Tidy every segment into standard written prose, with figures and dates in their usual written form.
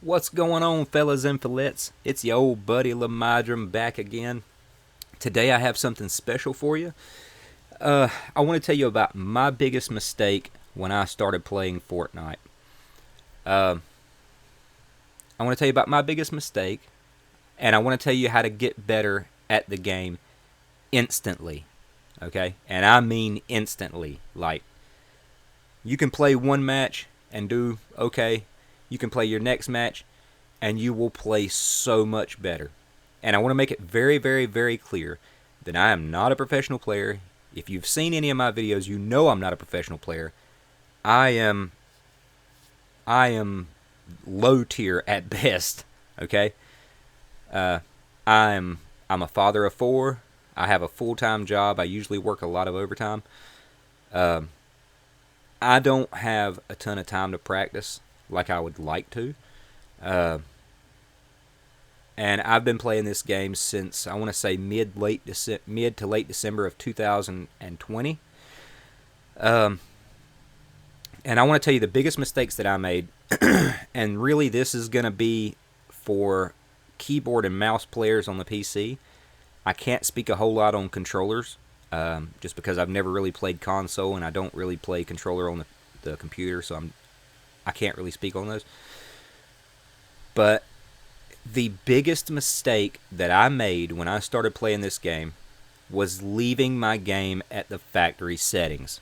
What's going on, fellas and fillettes? It's your old buddy Lamadrum back again. Today I have something special for you. I want to tell you about my biggest mistake when I started playing Fortnite. Uh, I want to tell you about my biggest mistake, and I want to tell you how to get better at the game instantly. Okay? And I mean instantly. Like, you can play one match and do okay. You can play your next match and you will play so much better. And I want to make it very, very, very clear that I am not a professional player. If you've seen any of my videos, you know I'm not a professional player. I am low tier at best. Okay? Uh, I'm a father of four. I have a full-time job. I usually work a lot of overtime. Um, I don't have a ton of time to practice like I would like to. Uh, and I've been playing this game since I want to say mid to late December of 2020. Um, and I want to tell you the biggest mistakes that I made, and really this is going to be for keyboard and mouse players on the PC. I can't speak a whole lot on controllers, just because I've never really played console and I don't really play controller on the computer, so I can't really speak on those. But the biggest mistake that I made when I started playing this game was leaving my game at the factory settings.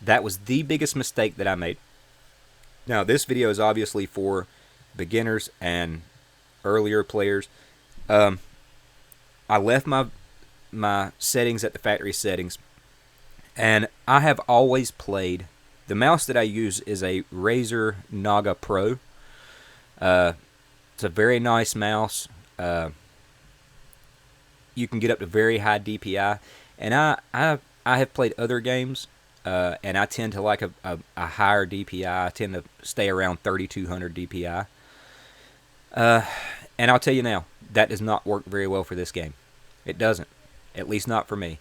That was the biggest mistake that I made. Now, this video is obviously for beginners and earlier players. I left my settings at the factory settings, and I have always played. The mouse that I use is a Razer Naga Pro. It's a very nice mouse. You can get up to very high DPI, and I have played other games, and I tend to like a higher DPI. I tend to stay around 3200 DPI. And I'll tell you now, that does not work very well for this game. It doesn't, at least not for me.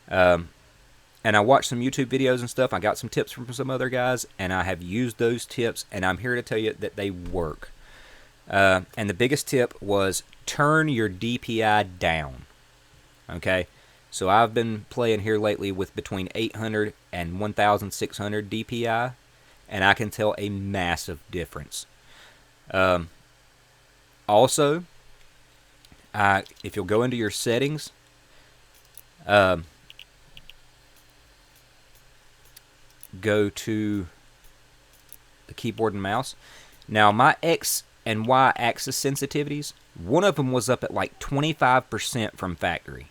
And I watched some YouTube videos and stuff. I got some tips from some other guys, and I have used those tips, and I'm here to tell you that they work. And the biggest tip was turn your DPI down. Okay? So I've been playing here lately with between 800 and 1600 DPI, and I can tell a massive difference. Also, if you'll go into your settings, go to the keyboard and mouse. Now, my X and Y axis sensitivities, one of them was up at like 25% from factory,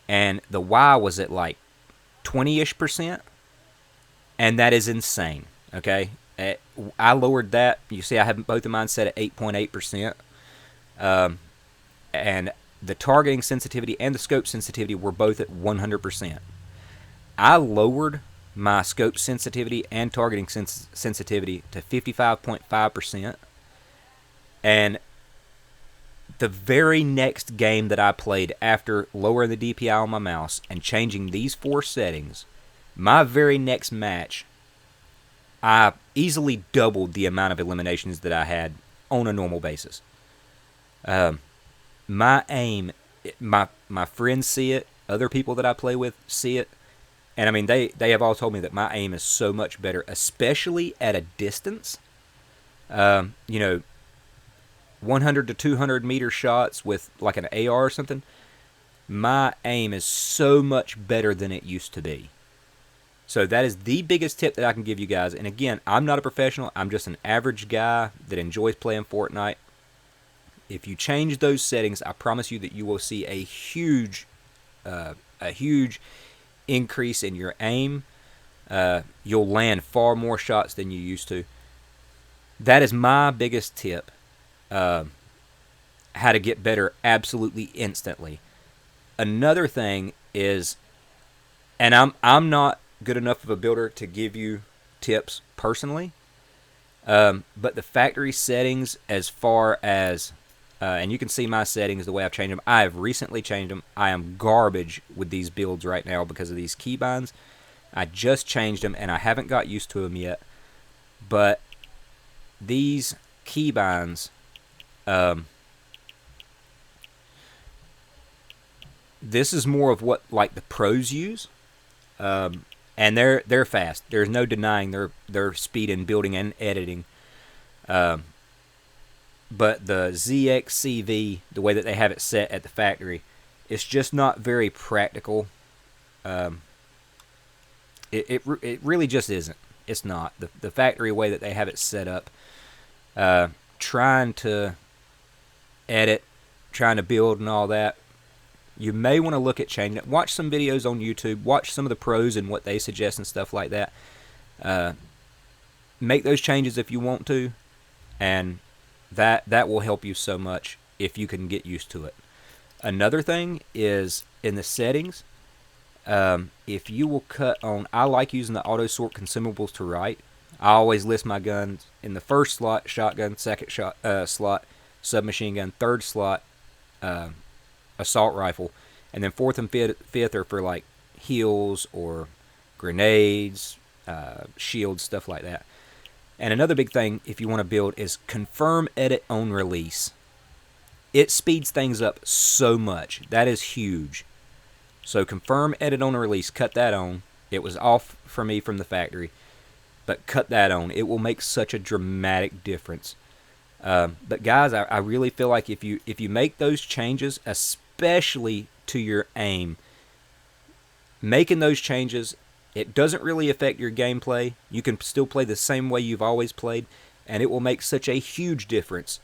and the Y was at like 20-ish%, and that is insane. Okay, I lowered that. You see, I have both of mine set at 8.8%, and the targeting sensitivity and the scope sensitivity were both at 100%. I lowered my scope sensitivity and targeting sensitivity to 55.5%. And the very next game that I played after lowering the DPI on my mouse and changing these four settings, my very next match, I easily doubled the amount of eliminations that I had on a normal basis. My aim, my friends see it, other people that I play with see it, and I mean they have all told me that my aim is so much better, especially at a distance. 100 to 200 meter shots with like an AR or something. My aim is so much better than it used to be. So that is the biggest tip that I can give you guys. And again, I'm not a professional. I'm just an average guy that enjoys playing Fortnite. If you change those settings, I promise you that you will see a huge increase in your aim. You'll land far more shots than you used to. That is my biggest tip. How to get better absolutely instantly. Another thing is, and I'm not good enough of a builder to give you tips personally, but the factory settings, as far as and you can see my settings the way I've changed them. I have recently changed them. I am garbage with these builds right now because of these keybinds. I just changed them and I haven't got used to them yet, but these keybinds, um, this is more of what like the pros use, and they're fast. There's no denying their speed in building and editing. Um, but the ZXCV, the way that they have it set at the factory, it's just not very practical. Um, it really just isn't. It's not the factory way that they have it set up. Trying to edit, trying to build, and all that. You may want to look at changing it. Watch some videos on YouTube. Watch some of the pros and what they suggest and stuff like that. Make those changes if you want to, and that will help you so much if you can get used to it. Another thing is in the settings. If you will cut on, I like using the auto sort consumables to right. I always list my guns in the first slot, shotgun, second slot, submachine gun, third slot, assault rifle, and then fourth and fifth are for like heals or grenades, shields, stuff like that. And another big thing, if you want to build, is confirm edit on release. It speeds things up so much. That is huge. So confirm edit on release. Cut that on. It was off for me from the factory, but cut that on. It will make such a dramatic difference. But guys, I really feel like if you make those changes, especially to your aim, making those changes, it doesn't really affect your gameplay. You can still play the same way you've always played, and it will make such a huge difference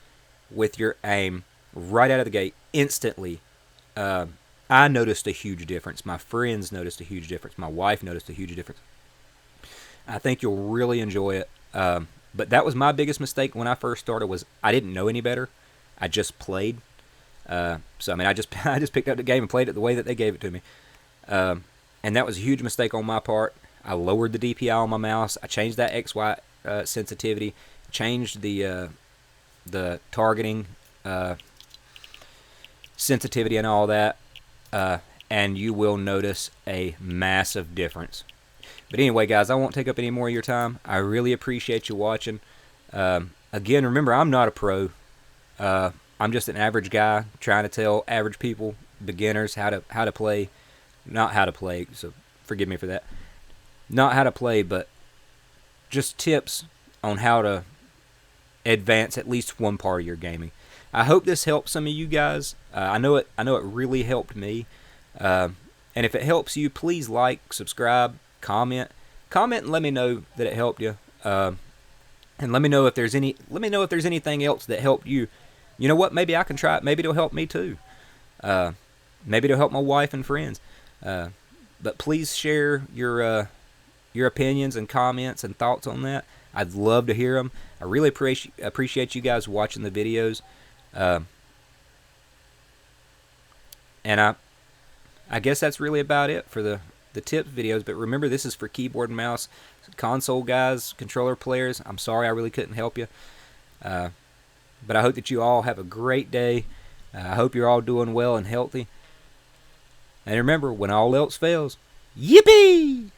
with your aim right out of the gate, instantly. I noticed a huge difference. My friends noticed a huge difference. My wife noticed a huge difference. I think you'll really enjoy it. But that was my biggest mistake when I first started, was I didn't know any better. I just played. So I mean, I just picked up the game and played it the way that they gave it to me. And that was a huge mistake on my part. I lowered the DPI on my mouse. I changed that XY sensitivity. Changed the targeting sensitivity and all that. And you will notice a massive difference. But anyway, guys, I won't take up any more of your time. I really appreciate you watching. Again, remember, I'm not a pro. I'm just an average guy trying to tell average people, beginners, how to play. Not how to play, so forgive me for that. Not how to play, but just tips on how to advance at least one part of your gaming. I hope this helps some of you guys. I know it really helped me. And if it helps you, please like, subscribe, comment, and let me know that it helped you. And let me know if there's anything else that helped you. You know what? Maybe I can try it. Maybe it'll help me too. Maybe it'll help my wife and friends. But please share your opinions and comments and thoughts on that. I'd love to hear them. I really appreciate you guys watching the videos. And I guess that's really about it for the tips videos. But remember, this is for keyboard and mouse console guys, controller players. I'm sorry I really couldn't help you. But I hope that you all have a great day. I hope you're all doing well and healthy. And remember, when all else fails, yippee!